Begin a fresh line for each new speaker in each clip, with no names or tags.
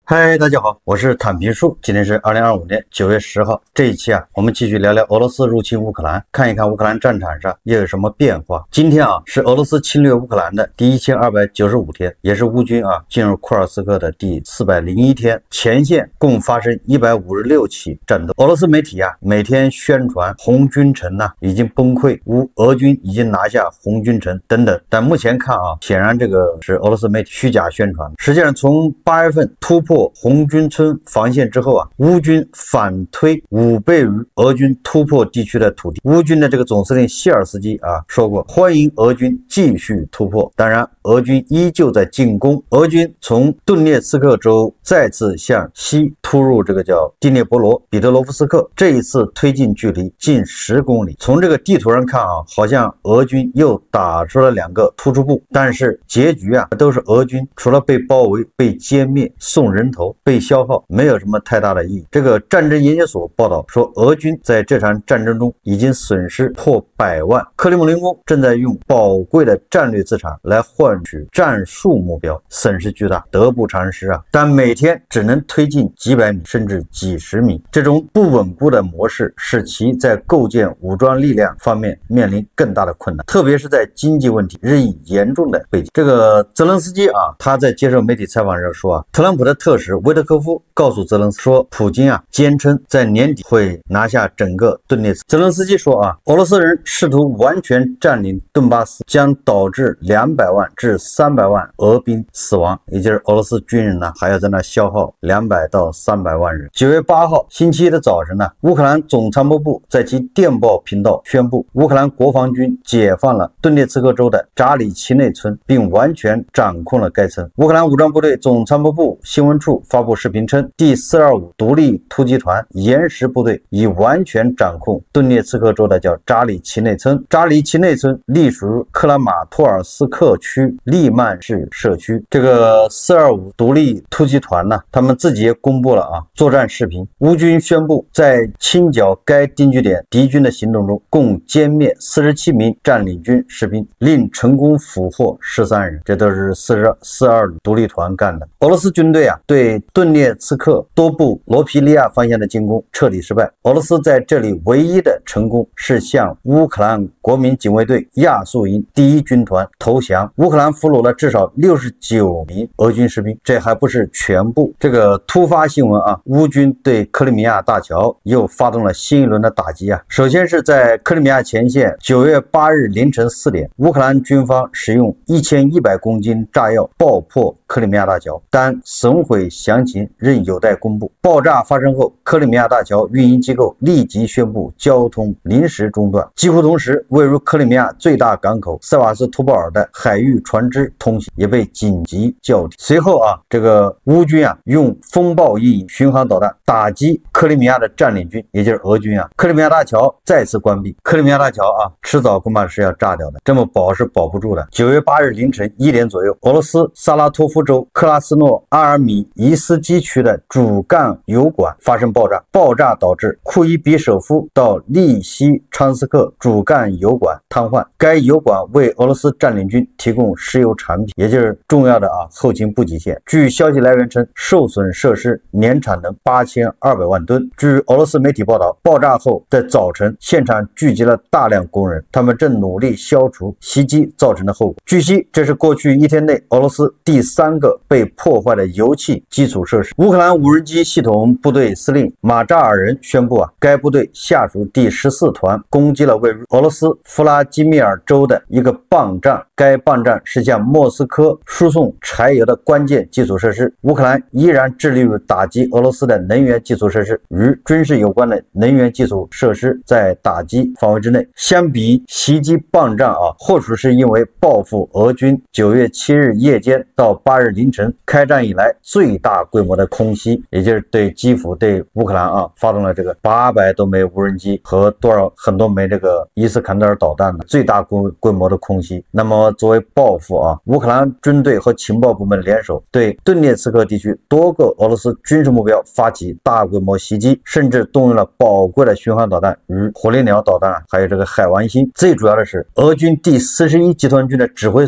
嗨，大家好，我是坦平树。今天是2025年9月10号。这一期我们继续聊聊俄罗斯入侵乌克兰，看一看乌克兰战场上又有什么变化。今天是俄罗斯侵略乌克兰的第1295天，也是乌军进入库尔斯克的第401天。前线共发生156起战斗。俄罗斯媒体每天宣传红军城已经崩溃，俄军已经拿下红军城等等。但目前看显然这个是俄罗斯媒体虚假宣传。实际上从8月份突破红军村防线之后乌军反推5倍于俄军突破地区的土地。乌军的这个总司令谢尔斯基说过，欢迎俄军继续突破。当然，俄军依旧在进攻。俄军从顿涅茨克州再次向西突入这个叫第聂伯罗彼得罗夫斯克，这一次推进距离近10公里。从这个地图上看好像俄军又打出了2个突出部，但是结局都是俄军除了被包围、被歼灭、送人头、被消耗，没有什么太大的意义。这个战争研究所报道说，俄军在这场战争中已经损失破100万。克里姆林宫正在用宝贵的战略资产来换取战术目标，损失巨大，得不偿失但每天只能推进几百米甚至几十米，这种不稳固的模式使其在构建武装力量方面面临更大的困难，特别是在经济问题日益严重的背景。这个泽连斯基他在接受媒体采访时说特朗普的特使维特科夫告诉泽连斯基说，普京坚称在年底会拿下整个顿涅茨克。泽连斯基说俄罗斯人试图完全占领顿巴斯，将导致200万至300万俄兵死亡，也就是俄罗斯军人还要在那消耗200到300万人。9月8号星期一的早晨乌克兰总参谋部在其电报频道宣布，乌克兰国防军解放了顿涅茨克州的扎里奇内村，并完全掌控了该村。乌克兰武装部队总参谋部新闻处发布视频称，第425独立突击团岩石部队已完全掌控顿涅茨克州的叫扎里奇内村。扎里奇内村隶属克拉马托尔斯克区利曼市社区。这个425独立突击团他们自己也公布了作战视频。乌军宣布，在清剿该定居点敌军的行动中，共歼灭47名占领军士兵，另成功俘获13人，这都是425独立团干的。俄罗斯军队对顿涅茨克多布罗皮利亚方向的进攻彻底失败。俄罗斯在这里唯一的成功是向乌克兰国民警卫队亚速营第1军团投降。乌克兰俘虏了至少69名俄军士兵，这还不是全部。这个突发新闻乌军对克里米亚大桥又发动了新一轮的打击首先是在克里米亚前线9月8日凌晨4点，乌克兰军方使用1100公斤炸药爆破克里米亚大桥，但损毁详情仍有待公布。爆炸发生后，克里米亚大桥运营机构立即宣布交通临时中断。几乎同时，位于克里米亚最大港口塞瓦斯托波尔的海域船只通行也被紧急叫停。随后这个乌军用风暴翼巡航导弹打击克里米亚的占领军，也就是俄军克里米亚大桥再次关闭。克里米亚大桥迟早恐怕是要炸掉的，这么保是保不住的。9月8日凌晨1点左右，俄罗斯萨拉托夫州克拉斯诺阿尔米伊斯基区的主干油管发生爆炸，爆炸导致库伊比舍夫到利西昌斯克主干油管瘫痪。该油管为俄罗斯占领军提供石油产品，也就是重要的后勤补给线。据消息来源称，受损设施年产能8200万吨。据俄罗斯媒体报道，爆炸后在早晨现场聚集了大量工人，他们正努力消除袭击造成的后果。据悉，这是过去1天内俄罗斯第3个被破坏的油气基础设施。乌克兰无人机系统部队司令马扎尔人宣布该部队下属第14团攻击了位于俄罗斯弗拉基米尔州的一个泵站，该泵站是向莫斯科输送柴油的关键基础设施。乌克兰依然致力于打击俄罗斯的能源基础设施，与军事有关的能源基础设施在打击范围之内。相比袭击泵站或许是因为报复俄军9月7日夜间到8日凌晨开战以来最大规模的空袭，也就是对基辅对乌克兰发动了这个800多枚无人机和很多枚这个伊斯坎德尔导弹的最大规模的空袭。那么作为报复乌克兰军队和情报部门联手对顿涅茨克地区多个俄罗斯军事目标发起大规模袭击，甚至动用了宝贵的巡航导弹与火烈鸟导弹，还有这个海王星。最主要的是，俄军第41集团军的指挥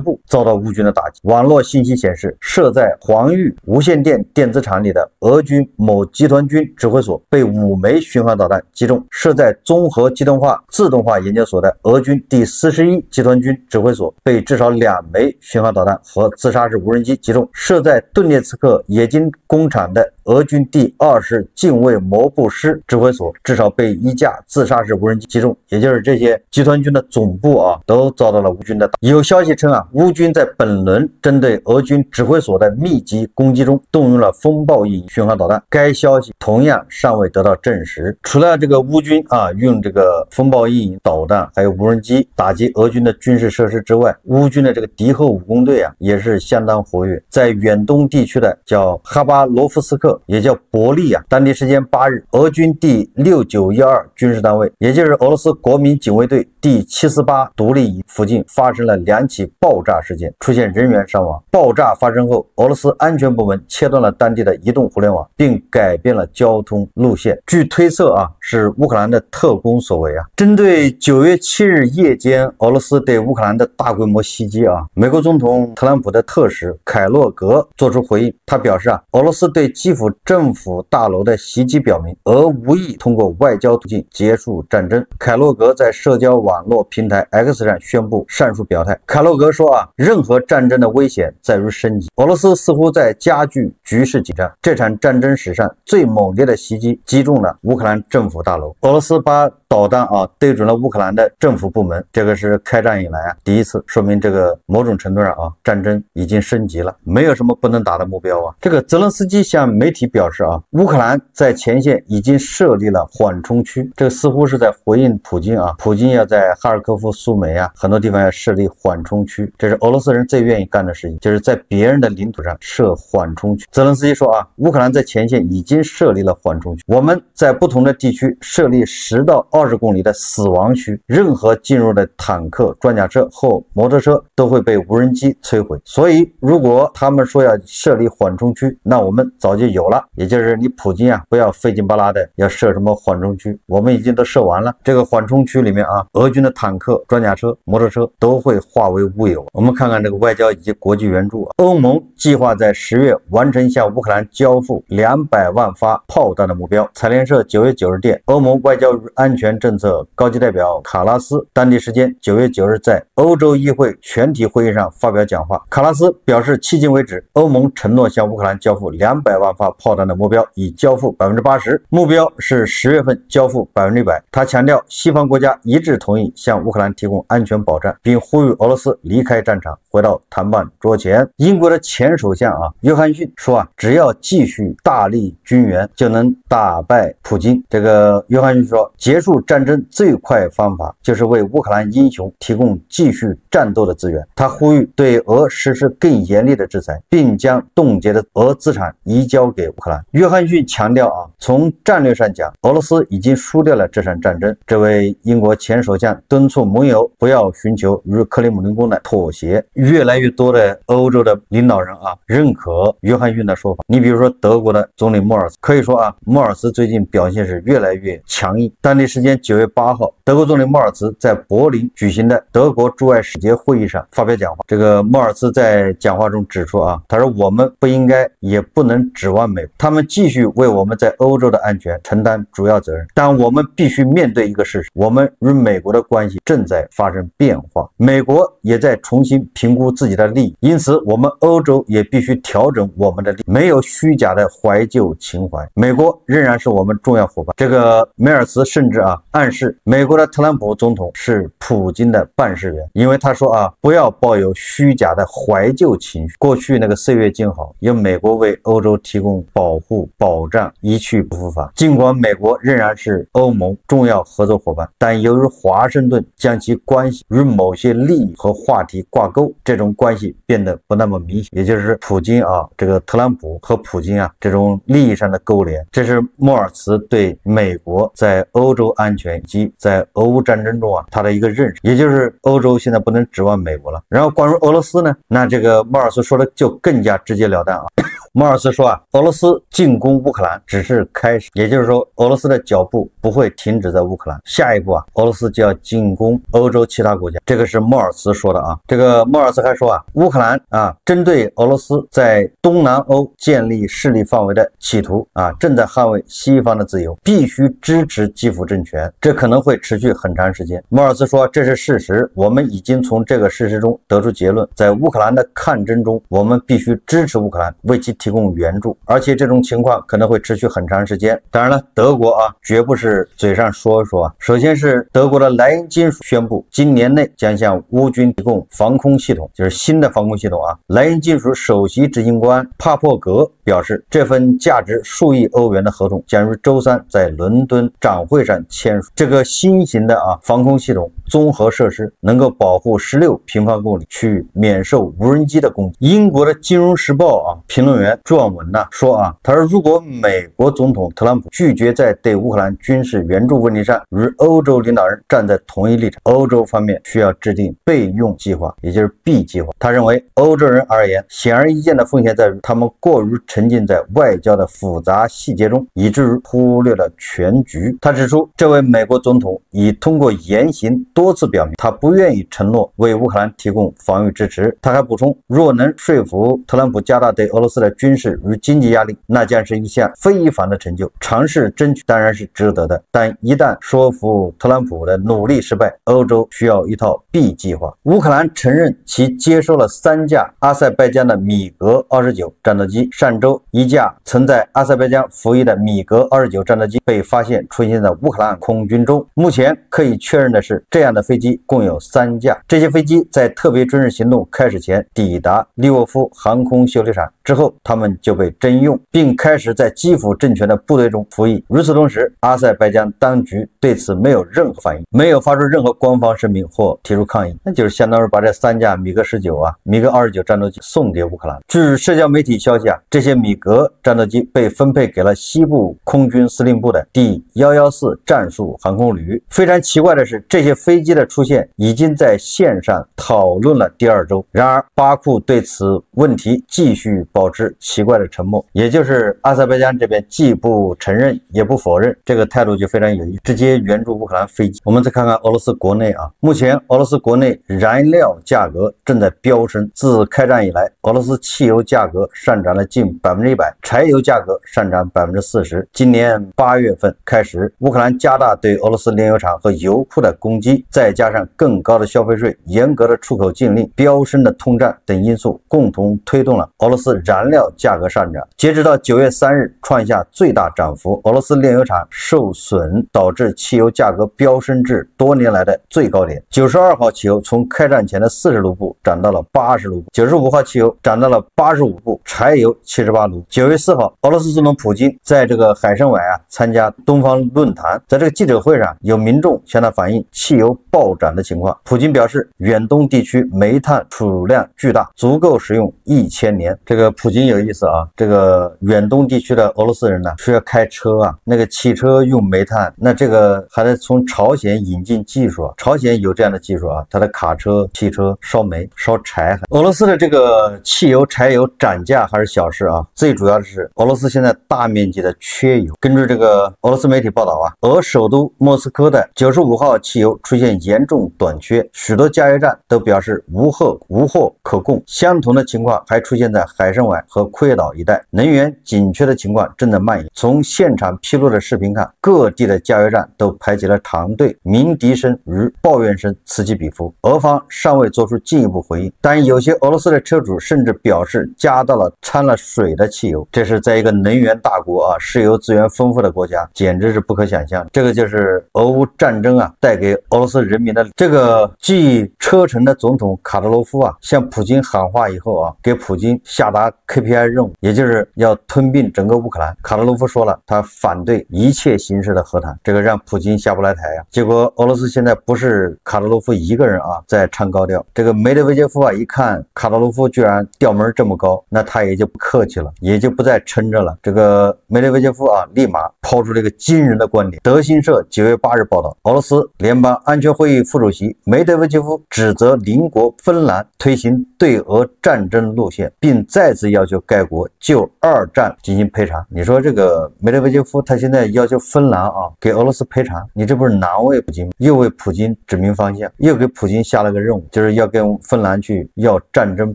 部遭到乌军的打击。网络信息显示，设在黄玉豫无线电电子厂里的俄军某集团军指挥所被5枚巡航导弹击中，设在综合机动化自动化研究所的俄军第41集团军指挥所被至少2枚巡航导弹和自杀式无人机击中，设在顿涅茨克冶金工厂的俄军第20近卫摩步师指挥所至少被1架自杀式无人机击中，也就是这些集团军的总部都遭到了乌军的打击。有消息称乌军在本轮针对俄军指挥所的密集攻击中动用了风暴翼巡航导弹，该消息同样尚未得到证实。除了这个乌军用这个风暴翼导弹还有无人机打击俄军的军事设施之外，乌军的这个敌后武工队也是相当活跃。在远东地区的叫哈巴罗夫斯克，也叫伯利当地时间8日，俄军第6912军事单位，也就是俄罗斯国民警卫队第748独立营附近发生了2起爆炸事件，出现人员伤亡。爆炸发生后，俄罗斯安全部门切断了当地的移动互联网，并改变了交通路线。据推测是乌克兰的特工所为针对9月7日夜间俄罗斯对乌克兰的大规模袭击美国总统特朗普的特使凯洛格作出回应，他表示俄罗斯对基辅政府大楼的袭击表明俄无意通过外交途径结束战争。凯洛格在社交网络平台 X 上宣布上述表态。凯洛格说任何战争的危险在于升级，俄罗斯似乎在加剧局势紧张。这场战争史上最猛烈的袭击击中了乌克兰政府大楼，俄罗斯把导弹对准了乌克兰的政府部门，这个是开战以来第一次，说明这个某种程度上战争已经升级了，没有什么不能打的目标这个泽连斯基向媒体表示乌克兰在前线已经设立了缓冲区，这个似乎是在回应普京普京要在哈尔科夫、苏梅很多地方要设立缓冲区，这是俄罗斯人最愿意干的事情，就是在别人的领土上设缓冲区。泽连斯基说乌克兰在前线已经设立了缓冲区，我们在不同的地区设立10到20公里的死亡区，任何进入的坦克、装甲车或摩托车都会被无人机摧毁。所以如果他们说要设立缓冲区，那我们早就有了，也就是你普京不要费劲巴拉的要设什么缓冲区，我们已经都设完了。这个缓冲区里面俄军的坦克、装甲车、摩托车都会化为乌有。我们看看这个外交以及国际援助欧盟计划在10月完成向乌克兰交付200万发炮弹的目标。财联社9月9日电，欧盟外交安全政策高级代表卡拉斯当地时间9月9日在欧洲议会全体会议上发表讲话。卡拉斯表示，迄今为止，欧盟承诺向乌克兰交付200万发炮弹的目标已交付80%，目标是10月份交付100%。他强调，西方国家一致同意向乌克兰提供安全保障，并呼吁俄罗斯离开战场，回到谈判桌前。英国的前首相约翰逊说只要继续大力军援，就能打败普京。这个约翰逊说，结束战争最快方法就是为乌克兰英雄提供继续战斗的资源。他呼吁对俄实施更严厉的制裁，并将冻结的俄资产移交给乌克兰。约翰逊强调从战略上讲，俄罗斯已经输掉了这场战争。这位英国前首相敦促盟友不要寻求与克里姆林宫的妥协。越来越多的欧洲的领导人认可约翰逊的说法。你比如说德国的总理莫尔茨，可以说莫尔茨最近表现是越来越强硬。当地时间9月8号，德国总理莫尔茨在柏林举行的德国驻外使节会议上发表讲话。这个莫尔茨在讲话中指出他说，我们不应该也不能指望美国，他们继续为我们在欧洲的安全承担主要责任，但我们必须面对一个事实，我们与美国的关系正在发生变化，美国也在重新评估自己的利益，因此我们欧洲也必须调整我们的利益，没有虚假的怀旧情怀，美国仍然是我们重要伙伴。这个梅尔茨甚至暗示美国的特朗普总统是普京的办事员，因为他说不要抱有虚假的怀旧情绪，过去那个岁月静好，由美国为欧洲提供保护保障一去不复返。尽管美国仍然是欧盟重要合作伙伴，但由于华盛顿将其关系与某些利益和话题挂钩，这种关系变得不那么明显，也就是普京这个特朗普和普京这种利益上的勾连。这是莫尔茨对美国在欧洲安全以及在俄乌战争中他的一个认识，也就是欧洲现在不能指望美国了。然后关于俄罗斯呢，那这个莫尔茨说的就更加直截了当莫尔斯说啊，俄罗斯进攻乌克兰只是开始，也就是说，俄罗斯的脚步不会停止在乌克兰，下一步啊，俄罗斯就要进攻欧洲其他国家。这个是莫尔斯说的啊。这个莫尔斯还说啊，乌克兰啊，针对俄罗斯在东南欧建立势力范围的企图啊，正在捍卫西方的自由，必须支持基辅政权，这可能会持续很长时间。莫尔斯说，这是事实，我们已经从这个事实中得出结论，在乌克兰的抗争中，我们必须支持乌克兰，为其提供援助，而且这种情况可能会持续很长时间。当然了，德国啊，绝不是嘴上说说啊。首先是德国的莱茵金属宣布，今年内将向乌军提供防空系统，就是新的防空系统啊。莱茵金属首席执行官帕珀格表示，这份价值数亿欧元的合同将于周三在伦敦展会上签署。这个新型的防空系统综合设施能够保护16平方公里区域免受无人机的攻击。英国的《金融时报》评论员朱昂文说他说，如果美国总统特朗普拒绝在对乌克兰军事援助问题上与欧洲领导人站在同一立场，欧洲方面需要制定备用计划，也就是 B 计划。他认为，欧洲人而言，显而易见的风险在于他们过于沉浸在外交的复杂细节中，以至于忽略了全局。他指出，这位美国总统已通过言行多次表明，他不愿意承诺为乌克兰提供防御支持。他还补充，若能说服特朗普加大对俄罗斯的军事与经济压力，那将是一项非凡的成就。尝试争取当然是值得的，但一旦说服特朗普的努力失败，欧洲需要一套 B 计划。乌克兰承认其接收了3架阿塞拜疆的米格29战斗机，上周一架曾在阿塞拜疆服役的米格29战斗机被发现出现在乌克兰空军中。目前可以确认的是，这样的飞机共有3架。这些飞机在特别军事行动开始前抵达利沃夫航空修理厂，之后他们就被征用，并开始在基辅政权的部队中服役。与此同时，阿塞拜疆当局对此没有任何反应，没有发出任何官方声明或提出抗议，那就是相当于把这3架米格19米格29战斗机送给乌克兰。据社交媒体消息这些米格战斗机被分配给了西部空军司令部的第114战术航空旅。非常奇怪的是，这些飞机的出现已经在线上讨论了第2周，然而巴库对此问题继续保持奇怪的沉默，也就是阿塞拜疆这边既不承认也不否认，这个态度就非常有意思，直接援助乌克兰飞机。我们再看看俄罗斯国内目前俄罗斯国内燃料价格正在飙升，自开战以来，俄罗斯汽油价格上涨了近100%，柴油价格上涨40%。今年8月份开始，乌克兰加大对俄罗斯炼油厂和油库的攻击，再加上更高的消费税、严格的出口禁令、飙升的通胀等因素，共同推动了俄罗斯燃料价格上涨。截止到9月3日，创下最大涨幅，俄罗斯炼油厂受损导致汽油价格飙升至多年来的最高点。92号汽油从开战前的40卢布涨到了80卢布，95号汽油涨到了85卢布，柴油78卢布。9月4号，俄罗斯总统普京在这个海参崴参加东方论坛，在这个记者会上，有民众向他反映汽油暴涨的情况。普京表示，远东地区煤炭储量巨大，足够使用1000年。这个普京有意思这个远东地区的俄罗斯人需要开车那个汽车用煤炭，那这个还得从朝鲜引进技术朝鲜有这样的技术它的卡车、汽车烧煤、烧柴。俄罗斯的这个汽油、柴油涨价还是小事最主要的是俄罗斯现在大面积的缺油。根据这个俄罗斯媒体报道俄首都莫斯科的95号汽油出现严重短缺，许多加油站都表示无货可供。相同的情况还出现在海参崴和库页岛一带，能源紧缺的情况正在蔓延。从现场披露的视频看，各地的加油站都排起了长队，鸣笛声与抱怨声此起彼伏。俄方尚未做出进一步回应，但有些俄罗斯的车主甚至表示加到了掺了水的汽油。这是在一个能源大国石油资源丰富的国家，简直是不可想象。这个就是俄乌战争带给俄罗斯人民的。这个继车臣的总统卡特罗夫向普京喊话以后给普京下达 KPI 任务，也就是要吞并整个乌克兰。卡特罗夫说了，他反对一切形式的和谈，这个让普京下不来台结果俄罗斯现在不是卡特罗夫一个人在唱高调，这个梅德韦杰夫一看卡特罗夫居然调门这么高，那他也就不客气了，也就不再撑着了。这个梅德韦杰夫立马抛出了一个惊人的观点。德新社9月8日报道，俄罗斯联邦安全会议副主席梅德韦杰夫指责邻国芬兰推行对俄战争路线，并再次要求该国就2战进行赔偿。你说这个梅德韦杰夫他现在要求芬兰啊给俄罗斯赔偿，你这不是难为普京，又为普京指明方向，又给普京下了个任务，就是要跟芬兰去要战争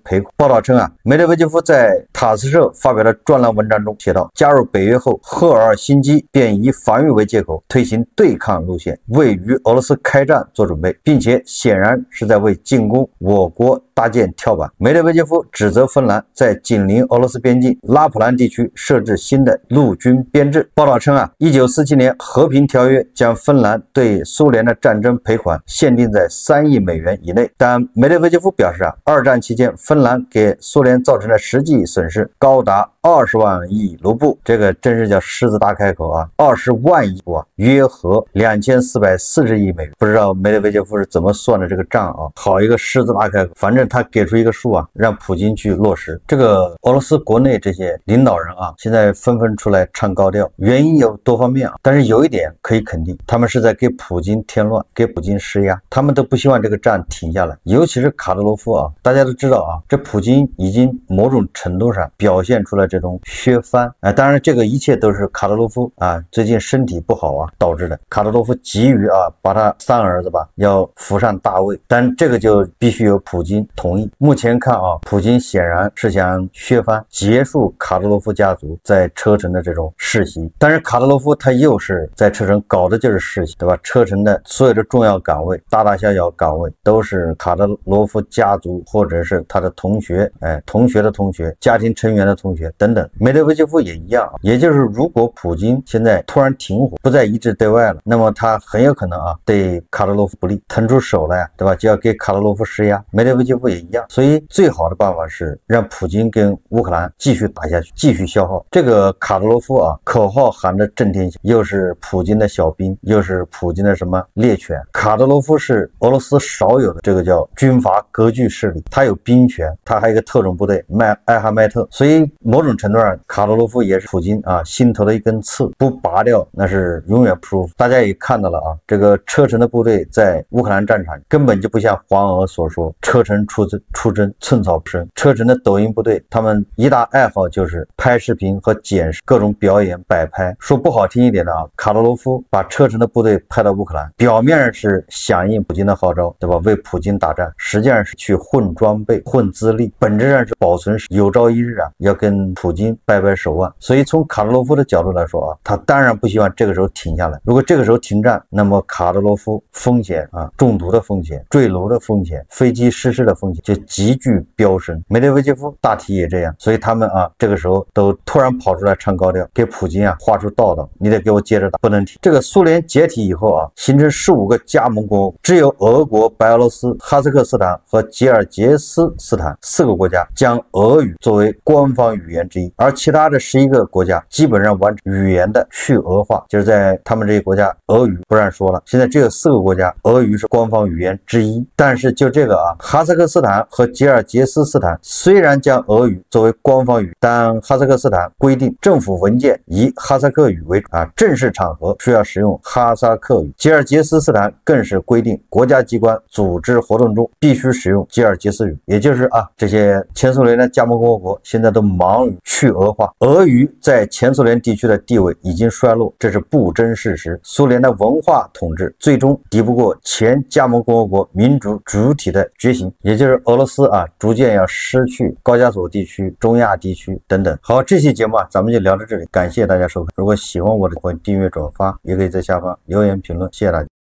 赔款。报道称啊，梅德韦杰夫在塔斯社发表的专栏文章中写道，加入北约后，赫尔辛基便以防御为借口推行对抗路线，为与俄罗斯开战做准备，并且显然是在为进攻我国搭建跳板。梅德韦杰夫指责芬兰在紧邻俄罗斯边境拉普兰地区设置新的陆军编制。报道称啊，1947年和平条约将芬兰对苏联的战争赔款限定在3亿美元以内，但梅德韦杰夫表示啊，2战期间芬兰给苏联造成的实际损失高达20万亿卢布，这个真是叫狮子大开口啊！20万亿啊，约合2440亿美元。不知道梅德韦杰夫是怎么算的这个账啊？好一个狮子大开口，反正他给出一个数啊，让普京去落实。这个俄罗斯国内这些领导人啊，现在纷纷出来唱高调，原因有多方面啊，但是有一点可以肯定，他们是在给普京添乱，给普京施压，他们都不希望这个战停下来。尤其是卡德罗夫啊，大家都知道啊，这普京已经某种程度上表现出了这种削藩当然这个一切都是卡德罗夫啊最近身体不好啊导致的。卡德罗夫急于啊把他3儿子吧要扶上大位，但这个就必须由普京同意。目前看啊，普京显然是想削藩，结束卡德罗夫家族在车臣的这种世袭。但是卡德罗夫他又是在车臣搞的就是世袭，对吧？车臣的所有的重要岗位，大大小小岗位都是卡德罗夫家族或者是他的同学，同学的同学，家庭成员的同学等等。梅德韦杰夫也一样，也就是如果普京现在突然停火，不再一致对外了，那么他很有可能啊对卡德罗夫不利，腾出手来，对吧？就要给卡德罗夫施压。梅德韦杰夫也一样，所以最好的办法是让普京跟乌克兰继续打下去，继续消耗。这个卡德罗夫啊，口号喊着震天响，又是普京的小兵，又是普京的什么猎犬。卡德罗夫是俄罗斯少有的这个叫军阀割据势力，他有兵权，他还有一个特种部队艾哈迈特，所以某种程度上卡德罗夫也是普京啊心头的一根刺，不拔掉那是永远不舒服。大家也看到了啊，这个车臣的部队在乌克兰战场根本就不像黄俄所说车臣出征寸草不生。车臣的抖音部队他们一大爱好就是拍视频和检视各种表演摆拍。说不好听一点的啊，卡德罗夫把车臣的部队派到乌克兰，表面上是响应普京的号召，对吧？为普京打仗，实际上是去混装备混资历，本质上是保存有朝一日啊要跟普京掰掰手腕。所以从卡德罗夫的角度来说啊，他当然不希望这个时候停下来。如果这个时候停战，那么卡德罗夫风险啊，中毒的风险、坠楼的风险、飞机失事的风险就急剧飙升。梅德韦杰夫大体也这样，所以他们啊这个时候都突然跑出来唱高调，给普京啊画出道道，你得给我接着打，不能停。这个苏联解体以后啊，形成15个加盟国，只有俄国、白俄罗斯、哈萨克斯坦和吉尔吉斯斯坦4个国家将俄语作为官方语言之一，而其他的11个国家基本上完成语言的去俄化，就是在他们这些国家俄语不让说了，现在只有4个国家俄语是官方语言之一。但是就这个啊，哈萨克斯坦和吉尔吉斯斯坦虽然将俄语作为官方语，但哈萨克斯坦规定政府文件以哈萨克语为主啊，正式场合需要使用哈萨克语。吉尔吉斯斯坦更是规定国家机关组织活动中必须使用吉尔吉斯语，也就是啊，这些前苏联的加盟共和国现在都忙于去俄化，俄语在前苏联地区的地位已经衰落，这是不争事实。苏联的文化统治最终敌不过前加盟共和国民主主体的觉醒，也就是俄罗斯啊逐渐要失去高加索地区、中亚地区等等。好，这期节目啊咱们就聊到这里，感谢大家收看。如果喜欢我的，欢迎订阅转发，也可以在下方留言评论，谢谢大家。